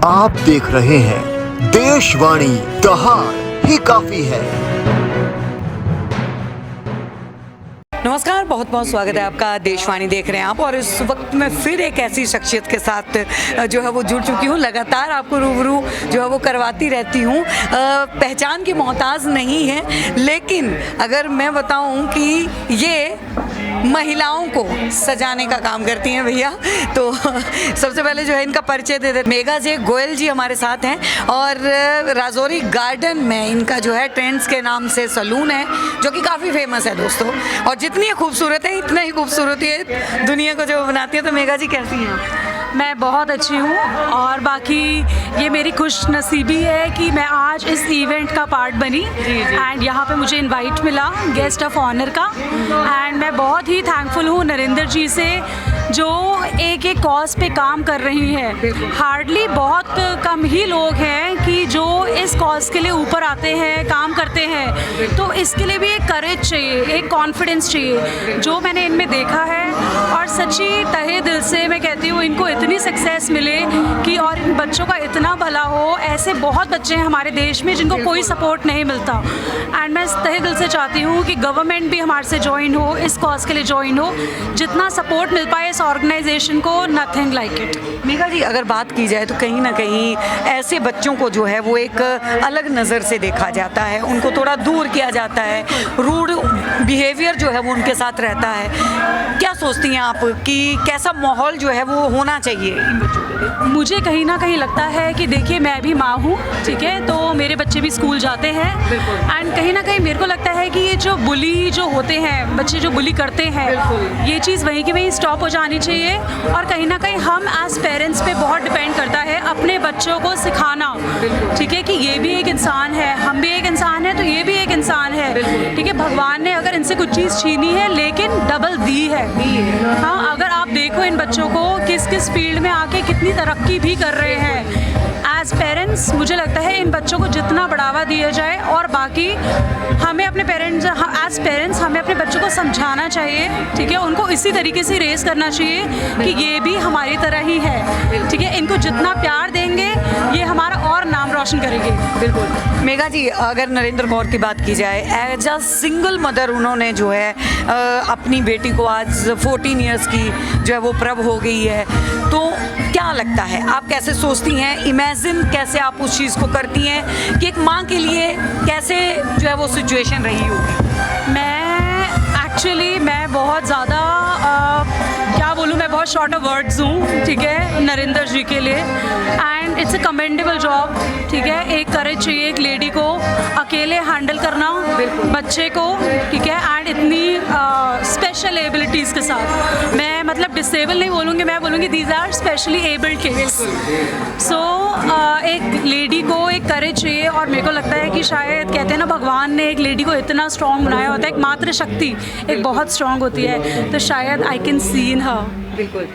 आप देख रहे हैं देशवाणी, दहाड़ ही काफी है। नमस्कार, बहुत बहुत स्वागत है आपका। देशवाणी देख रहे हैं आप और इस वक्त मैं फिर एक ऐसी शख्सियत के साथ जो है वो जुड़ चुकी हूँ। लगातार आपको रूबरू जो है वो करवाती रहती हूँ। पहचान की मोहताज नहीं है, लेकिन अगर मैं बताऊँ कि ये महिलाओं को सजाने का काम करती हैं भैया, तो सबसे पहले जो है इनका परिचय दे देते। मेघा जे गोयल जी हमारे साथ हैं और राजौरी गार्डन में इनका जो है ट्रेंड्स के नाम से सलून है, जो कि काफ़ी फेमस है दोस्तों। और जितनी खूबसूरत है इतना ही खूबसूरत है दुनिया को जो बनाती है। तो मेघा जी कैसी हैं आप? मैं बहुत अच्छी हूँ और बाकी ये मेरी खुश नसीबी है कि मैं आज इस इवेंट का पार्ट बनी एंड यहाँ पे मुझे इनवाइट मिला गेस्ट ऑफ ऑनर का। एंड मैं बहुत ही थैंकफुल हूँ नरेंद्र जी से, जो एक कॉज पे काम कर रही हैं। हार्डली बहुत कम ही लोग हैं कि जो इस कॉज के लिए ऊपर आते हैं, काम करते हैं। तो इसके लिए भी एक करेज चाहिए, एक कॉन्फिडेंस चाहिए, जो मैंने इनमें देखा है। और सच्ची तहे दिल से मैं कहती हूँ इनको इतनी सक्सेस मिले कि और इन बच्चों का इतना भला हो। ऐसे बहुत बच्चे हैं हमारे देश में जिनको कोई सपोर्ट नहीं मिलता। एंड मैं तहे दिल से चाहती हूँ कि गवर्नमेंट भी हमारे से ज्वाइन हो, इस कॉज के लिए ज्वाइन हो। जितना सपोर्ट मिल पाए इस ऑर्गेनाइजेशन को, नथिंग लाइक इट। मेघा जी, अगर बात की जाए तो कहीं ना कहीं ऐसे बच्चों को जो है वो एक अलग नज़र से देखा जाता है, उनको थोड़ा दूर किया जाता है, रूड बिहेवियर जो है वो उनके साथ रहता है। क्या सोचती हैं आप कि कैसा माहौल जो है वो होना चाहिए इन बच्चों के लिए? मुझे कहीं ना कहीं लगता है कि देखिए मैं भी माँ हूँ, ठीक है, तो मेरे बच्चे भी स्कूल जाते हैं। एंड कहीं ना कहीं मेरे को लगता है कि ये जो बुली जो होते हैं, बच्चे जो बुली करते हैं, ये चीज़ वहीं की वहीं स्टॉप हो जानी चाहिए। और कहीं ना कहीं हम एज पेरेंट्स पे बहुत डिपेंड करता है अपने बच्चों को सिखाना, ठीक है, कि ये भी एक इंसान है, हम भी एक इंसान है, तो ये भी एक इंसान है, ठीक है। भगवान ने अगर इनसे कुछ चीज़ छीनी है लेकिन डबल दी है। हाँ, अगर आप देखो इन बच्चों को किस किस फील्ड में आके कितनी तरक्की भी कर रहे हैं। एज पेरेंट्स मुझे लगता है इन बच्चों को जितना बढ़ावा दिया जाए, और बाकी हमें अपने एज पेरेंट्स हमें अपने बच्चों को समझाना चाहिए, ठीक है, उनको इसी तरीके से रेस करना चाहिए कि ये भी हमारी तरह ही है, ठीक है। इनको जितना प्यार देंगे ये हमारा और नाम रोशन करेंगे। बिल्कुल। मेघा जी, अगर नरेंद्र कौर की बात की जाए, एज अ सिंगल मदर उन्होंने जो है अपनी बेटी को आज 14 ईयर्स की जो है वो प्रभ हो गई है, तो क्या लगता है, आप कैसे सोचती हैं, इमेजिन कैसे आप उस चीज़ को करती हैं कि एक माँ के लिए कैसे जो है वो सिचुएशन रही होगी? मैं बहुत ज़्यादा क्या बोलूँ, मैं बहुत शॉर्ट ऑफ वर्ड्स हूँ, ठीक है, नरेंद्र जी के लिए। And it's a commendable job, ठीक है। एक करेज चाहिए एक लेडी को अकेले हैंडल करना बच्चे को, ठीक है, एंड इतनी स्पेशल एबिलिटीज़ के साथ। मैं मतलब डिसेबल नहीं बोलूँगी, मैं बोलूँगी these are specially abled kids. So एक लेडी को एक करेज चाहिए, और मेरे को लगता है कि शायद कहते हैं ना, भगवान ने एक लेडी को इतना स्ट्रॉन्ग बनाया होता है, एक मातृ शक्ति एक बहुत स्ट्रॉन्ग होती है, तो शायद आई कैन सी इन हर। बिल्कुल।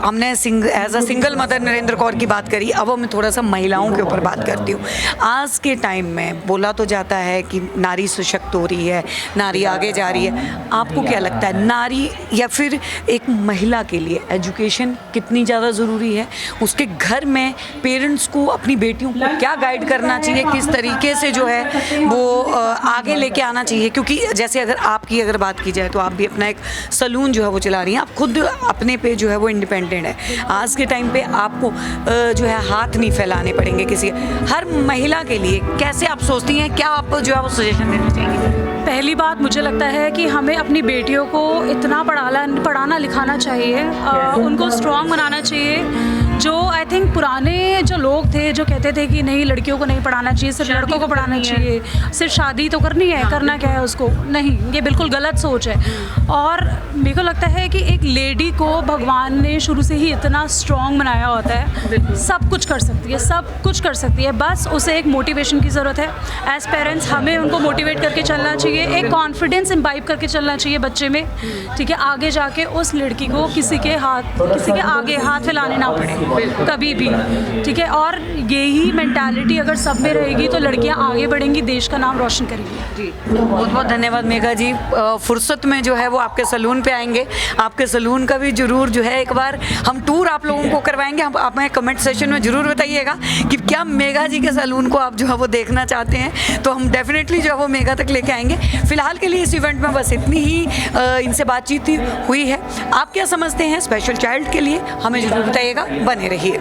हमने as a single mother Narendra Kaur की बात करी, अब मैं थोड़ा सा महिलाओं के ऊपर बात करती हूँ। आज के टाइम में बोला तो जाता है कि नारी सशक्त हो रही है, नारी आगे जा रही है। आपको क्या लगता है, नारी या फिर एक महिला के लिए एजुकेशन कितनी ज़्यादा ज़रूरी है? उसके घर में पेरेंट्स को अपनी बेटियों को क्या गाइड करना चाहिए, किस तरीके से जो है वो आगे लेके आना चाहिए? क्योंकि जैसे अगर बात की जाए तो आप भी अपना एक सलून जो है वो चला रही हैं, आप खुद अपने पे जो है वो इंडिपेंडेंट है। आज के टाइम पे आपको जो है हाथ नहीं फैलाने पड़ेंगे किसी, हर महिला के लिए कैसे आप सोचती हैं, क्या आप जो है वो सजेशन देना चाहिए? पहली बात मुझे लगता है कि हमें अपनी बेटियों को इतना पढ़ाना लिखाना चाहिए, उनको स्ट्रॉन्ग बनाना चाहिए। जो आई थिंक पुराने जो लोग थे जो कहते थे कि नहीं, लड़कियों को नहीं पढ़ाना चाहिए, सिर्फ लड़कों को पढ़ाना चाहिए, सिर्फ शादी तो करनी है, करना क्या है उसको, नहीं, ये बिल्कुल गलत सोच है। और मेरे को लगता है कि एक लेडी को भगवान ने शुरू से ही इतना स्ट्रॉन्ग बनाया होता है, सब कुछ कर सकती है, सब कुछ कर सकती है, बस उसे एक मोटिवेशन की ज़रूरत है। एज पेरेंट्स हमें उनको मोटिवेट करके चलना चाहिए, एक कॉन्फिडेंस इम्बाइब करके चलना चाहिए बच्चे में, ठीक है, आगे जाके उस लड़की को किसी के आगे हाथ फैलाने ना पड़े। कभी भी, ठीक है। और यही मेंटालिटी अगर सब में रहेगी तो लड़कियां आगे बढ़ेंगी, देश का नाम रोशन करेंगी। जी, बहुत बहुत धन्यवाद मेघा जी। फुर्सत में जो है वो आपके सलून पे आएंगे, आपके सलून का भी जरूर जो है एक बार हम टूर आप लोगों को करवाएंगे। हम आप हमें कमेंट सेशन में जरूर बताइएगा कि क्या मेघा जी के सलून को आप जो है वो देखना चाहते हैं, तो हम डेफिनेटली जो है वो मेघा तक लेके आएंगे। फिलहाल के लिए इस इवेंट में बस इतनी ही इनसे बातचीत हुई है। आप क्या समझते हैं स्पेशल चाइल्ड के लिए, हमें जरूर बताइएगा। बने रहिए।